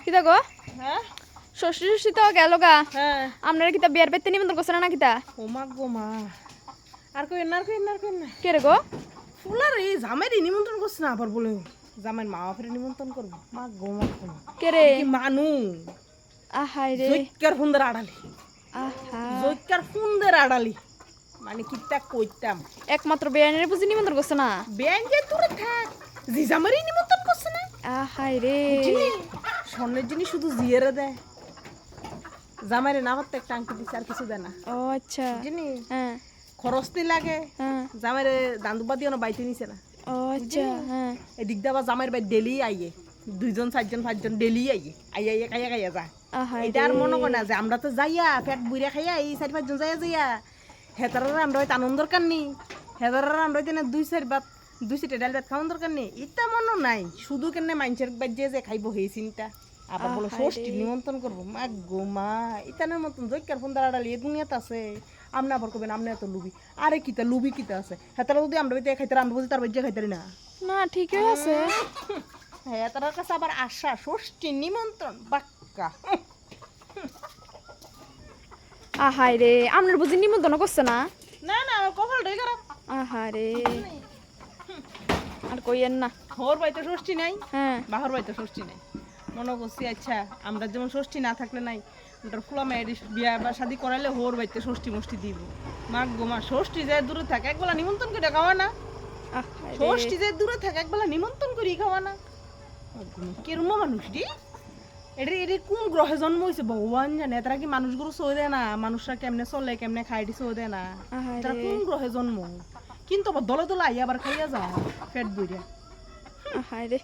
কিতা গো হ্যাঁ ষষ্ঠী ষষ্ঠী তো গেল গা হ্যাঁ আপনারা কিতা বিয়ার বেতে নিমন্ত্রণ করছেন না কিতা ও মা গো মা আর কই না কে রে গো ফুলার এই জামাইরে নিমন্ত্রণ করছে না আবার বলে জামাইর মা বাপের নিমন্ত্রণ করবো মা গো মা কে রে কি মানু আহাই রে জৈকার ফুন্দের আড়ালি আহা জৈকার ফুন্দের আড়ালি মানে কিতা কইতাম একমাত্র বেয়ানের বুঝি নিমন্ত্রণ করছে না বেআইন যে দূরে থাক জি জামাইরে নিমন্ত্রণ করছে না আহাই রে স্বর্ণের জিনিস শুধু জিয়েরে দেয় জামাইরে না করতে একটা আংটি দিচ্ছে আর কিছু দেয় না ও আচ্ছা জিনিস হ্যাঁ খরচটি লাগে হ্যাঁ জামাইরে দান্দুবা দিও না বাইতে নিছে না ও আচ্ছা হ্যাঁ এদিক দিয়ে আবার জামাইয়ের বাই ডেলি আইয়ে 2 জন 4 জন 5 জন ডেলি আইয়ে আইয়া খাইয়া যায় আহাই এটা আর মনে করে না যে আমরা তো যাইয়া পেট বুইরা খাইয়া এই 4-5 জন যাইয়া হেতারা আমরা হয়তো আনন্দ দরকার নেই হেতারা আমরা হয়তো 2-4 ভাত 2 ডাল ভাত খাওয়ার দরকার নেই এটা মনে নাই শুধু কেন মানুষের বাজ্যে যে খাইব এই চিন্তা আবার বলো ষষ্ঠী নিমন্ত্রণ করবো মা গো মা ইতানের মতন জৈকার ফোন দাঁড়ালি এই দুনিয়াতে আছে আপনি আবার করবেন আপনি এত লুবি আরে কিতা লুবি কিতা আছে হেতারা যদি আমরা বাড়িতে খাইতে আমরা বুঝি তার বাজ্যে খাইতারি না না ঠিকই আছে হ্যাঁ তার কাছে আবার আশা ষষ্ঠী নিমন্ত্রণ বাক্কা আহাই রে আপনার বুঝি নিমন্ত্রণ করছে না না না আমার কপালটাই খারাপ আহাই রে আর কইয়েন না হোর বাড়িতে ষষ্ঠী নাই হ্যাঁ বাহর বাড়িতে ষষ্ঠী নাই মনে করছি আচ্ছা আমরা যেমন ষষ্ঠী না থাকলে নাই ওটার ফুলা মেয়ের বিয়া বা শাদি করাইলে হোর বাড়িতে ষষ্ঠী মষ্ঠী দিব মা গো মা ষষ্ঠী যায় দূরে থাকে একবেলা নিমন্ত্রণ করে খাওয়া না আহাই রে ষষ্ঠী যায় দূরে থাকে একবেলা নিমন্ত্রণ করি খাওয়া না কেরম মানুষ রে এটা এটা কোন গ্রহে জন্ম হয়েছে ভগবান জানে তারা কি মানুষগুলো সই দেয় না মানুষরা কেমনে চলে কেমনে খাই দি সই দেয় না আহাই তারা রে কোন গ্রহে জন্ম কিন্তু আবার দলে দলে আইয়া আবার খাইয়া যায় পেট বইরা আহাই রে